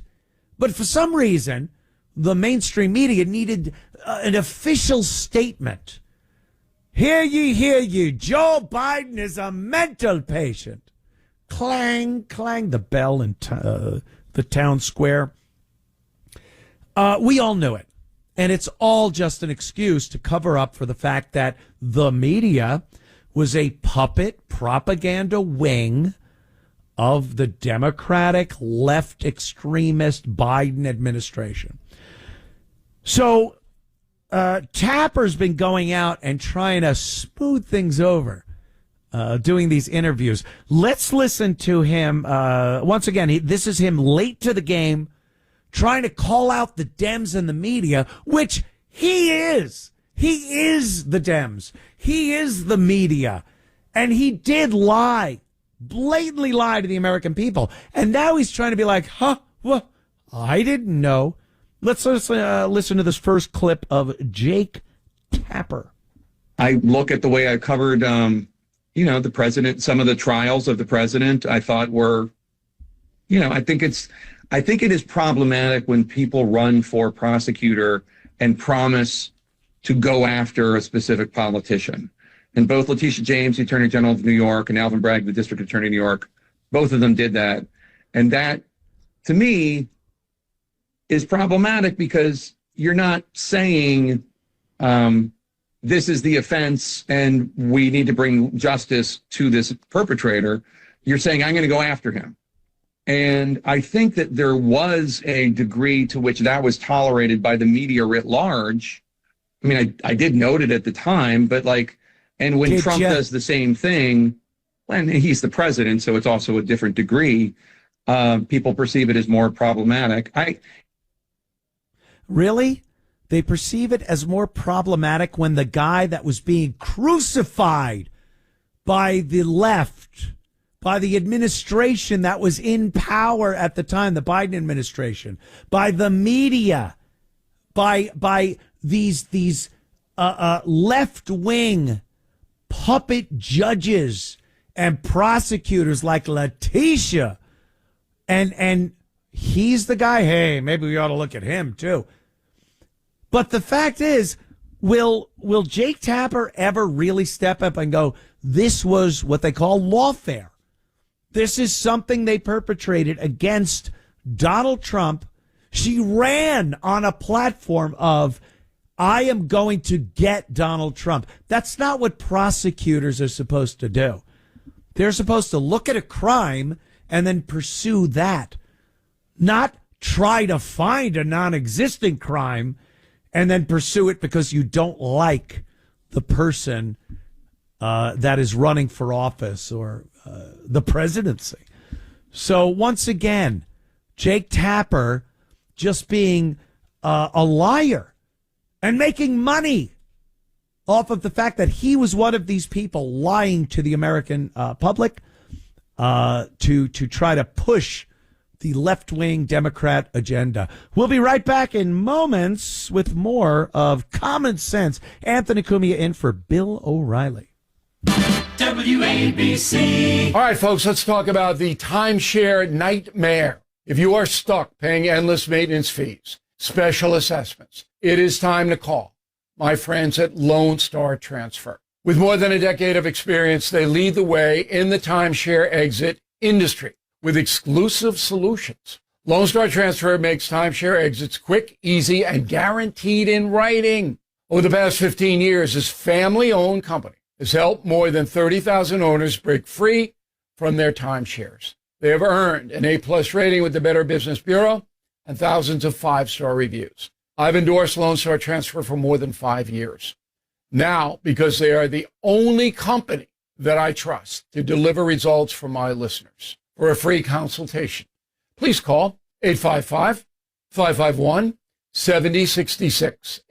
but for some reason, the mainstream media needed an official statement. Hear ye, Joe Biden is a mental patient. Clang, clang the bell in the town square. We all knew it. And it's all just an excuse to cover up for the fact that the media was a puppet propaganda wing of the Democratic left extremist Biden administration. So Tapper's been going out and trying to smooth things over, doing these interviews. Let's listen to him. Once again, this is him late to the game, trying to call out the Dems and the media, which he is. He is the Dems. He is the media. And he did lie, blatantly lie to the American people. And now he's trying to be like, well, I didn't know. Let's listen to this first clip of Jake Tapper. I look at the way I covered, the president, some of the trials of the president, I thought were, I think it is problematic when people run for prosecutor and promise to go after a specific politician. And both Letitia James, the Attorney General of New York, and Alvin Bragg, the District Attorney of New York, both of them did that. And that, to me, is problematic because you're not saying this is the offense and we need to bring justice to this perpetrator. You're saying, I'm going to go after him. And I think that there was a degree to which that was tolerated by the media writ large. I mean, I did note it at the time, but and when Trump does the same thing, and he's the president, so it's also a different degree, people perceive it as more problematic. Really? They perceive it as more problematic when the guy that was being crucified by the left, by the administration that was in power at the time, the Biden administration, by the media, by these left-wing puppet judges and prosecutors like Letitia, and he's the guy, hey, maybe we ought to look at him too. But the fact is, will Jake Tapper ever really step up and go, this was what they call lawfare? This is something they perpetrated against Donald Trump. She ran on a platform of, I am going to get Donald Trump. That's not what prosecutors are supposed to do. They're supposed to look at a crime and then pursue that, not try to find a non-existing crime and then pursue it because you don't like the person that is running for office or the presidency. So once again, Jake Tapper just being a liar and making money off of the fact that he was one of these people lying to the American public to try to push the left-wing Democrat agenda. We'll be right back in moments with more of Common Sense. Anthony Cumia in for Bill O'Reilly. WABC. All right, folks, let's talk about the timeshare nightmare. If you are stuck paying endless maintenance fees, special assessments, it is time to call my friends at Lone Star Transfer. With more than a decade of experience, they lead the way in the timeshare exit industry with exclusive solutions. Lone Star Transfer makes timeshare exits quick, easy, and guaranteed in writing. Over the past 15 years, this family-owned company has helped more than 30,000 owners break free from their timeshares. They have earned an A-plus rating with the Better Business Bureau and thousands of five-star reviews. I've endorsed Lone Star Transfer for more than 5 years. Now, because they are the only company that I trust to deliver results for my listeners. For a free consultation, please call 855-551-7066,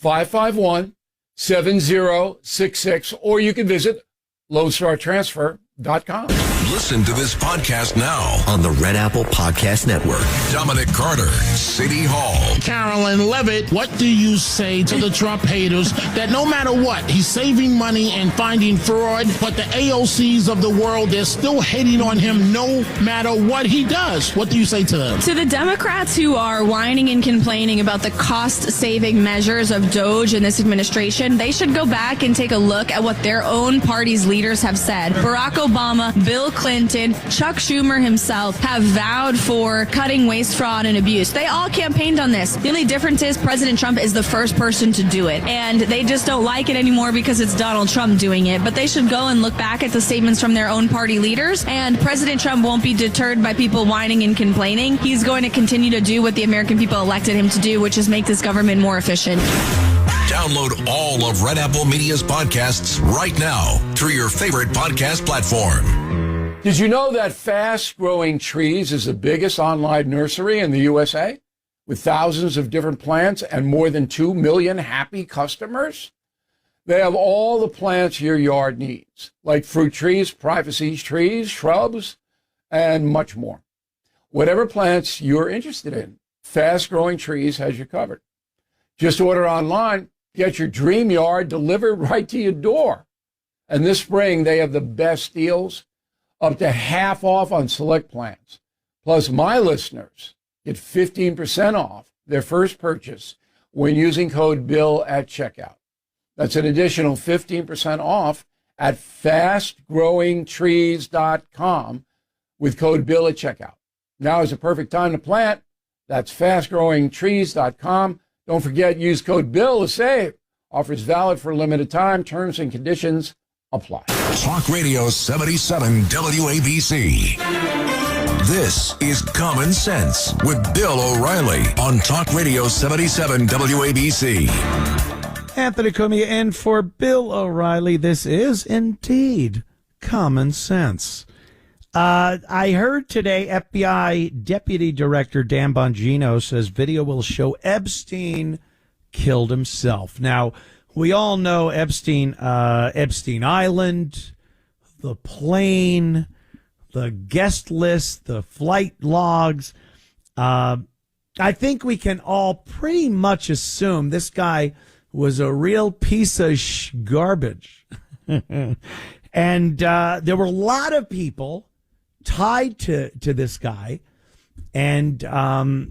855-551-7066, or you can visit LoneStarTransfer.com. Listen to this podcast now on the Red Apple Podcast Network. Dominic Carter, City Hall. Carolyn Levitt, what do you say to the Trump haters that no matter what, he's saving money and finding fraud, but the AOCs of the world, they're still hating on him no matter what he does? What do you say to them? To the Democrats who are whining and complaining about the cost-saving measures of DOGE in this administration, they should go back and take a look at what their own party's leaders have said. Barack Obama, Bill Clinton, Chuck Schumer himself have vowed for cutting waste, fraud, and abuse. They all campaigned on this. The only difference is President Trump is the first person to do it. And they just don't like it anymore because it's Donald Trump doing it. But they should go and look back at the statements from their own party leaders. And President Trump won't be deterred by people whining and complaining. He's going to continue to do what the American people elected him to do, which is make this government more efficient. Download all of Red Apple Media's podcasts right now through your favorite podcast platform. Did you know that Fast Growing Trees is the biggest online nursery in the USA with thousands of different plants and more than 2 million happy customers? They have all the plants your yard needs, like fruit trees, privacy trees, shrubs, and much more. Whatever plants you're interested in, Fast Growing Trees has you covered. Just order online, get your dream yard delivered right to your door. And this spring, they have the best deals, up to half off on select plans. Plus, my listeners get 15% off their first purchase when using code BILL at checkout. That's an additional 15% off at fastgrowingtrees.com with code BILL at checkout. Now is the perfect time to plant. That's fastgrowingtrees.com. Don't forget, use code BILL to save. Offers valid for a limited time. Terms and conditions apply. Talk Radio 77 WABC. This is Common Sense with Bill O'Reilly on Talk Radio 77 WABC. Anthony Cumia in for Bill O'Reilly. This is indeed Common Sense. I heard today FBI Deputy Director Dan Bongino says video will show Epstein killed himself. Now, we all know Epstein Island, the plane, the guest list, the flight logs. I think we can all pretty much assume this guy was a real piece of garbage. And there were a lot of people tied to this guy, and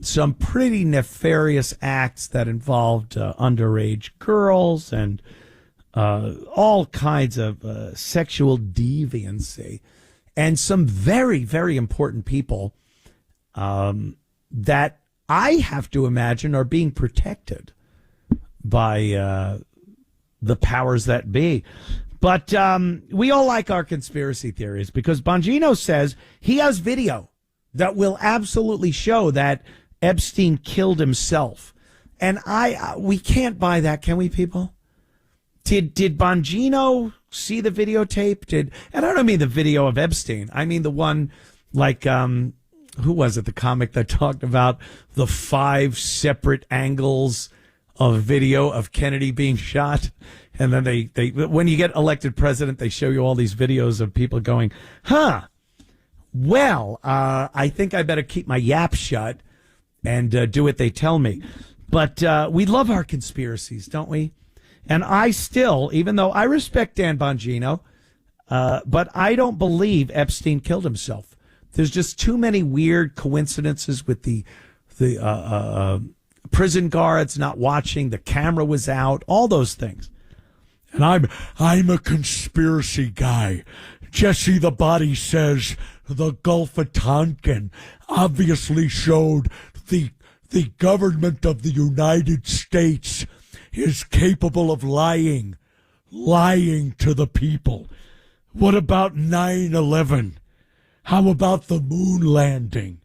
some pretty nefarious acts that involved underage girls and all kinds of sexual deviancy, and some very, very important people that I have to imagine are being protected by the powers that be. But we all like our conspiracy theories because Bongino says he has video that will absolutely show that Epstein killed himself. And we can't buy that, can we, people? Did Bongino see the videotape? And I don't mean the video of Epstein. I mean the one like who was it? The comic that talked about the 5 separate angles of video of Kennedy being shot. And then they when you get elected president, they show you all these videos of people going, well, I think I better keep my yap shut and do what they tell me. But we love our conspiracies, don't we? And I still, even though I respect Dan Bongino, but I don't believe Epstein killed himself. There's just too many weird coincidences with the prison guards not watching, the camera was out, all those things. And I'm a conspiracy guy. Jesse the Body says the Gulf of Tonkin obviously showed the government of the United States is capable of lying to the people. What about 9/11? How about the moon landing?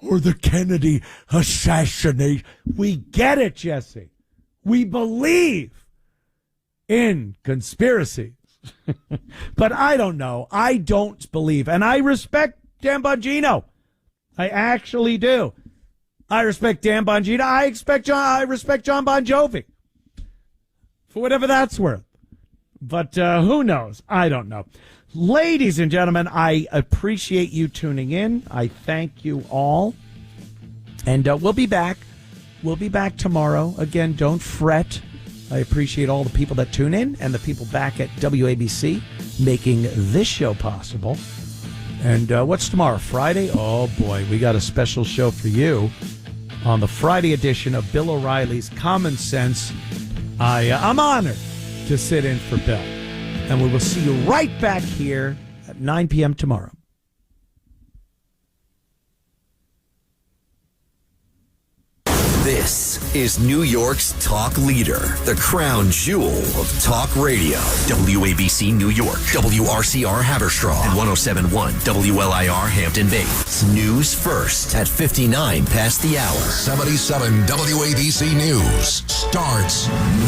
Or the Kennedy assassination? We get it, Jesse. We believe in conspiracies. But I don't know. I don't believe. And I respect Dan Bongino. I actually do. I respect Dan Bongino. I respect John Bon Jovi. For whatever that's worth. But who knows? I don't know. Ladies and gentlemen, I appreciate you tuning in. I thank you all. And we'll be back. We'll be back tomorrow. Again, don't fret. I appreciate all the people that tune in and the people back at WABC making this show possible. And what's tomorrow? Friday? Oh, boy. We got a special show for you on the Friday edition of Bill O'Reilly's Common Sense. I'm honored to sit in for Bill. And we will see you right back here at 9 p.m. tomorrow. This is New York's talk leader, the crown jewel of talk radio. WABC New York, WRCR Haverstraw, and 107.1 WLIR Hampton Bays. News first at 59 past the hour. 77 WABC News starts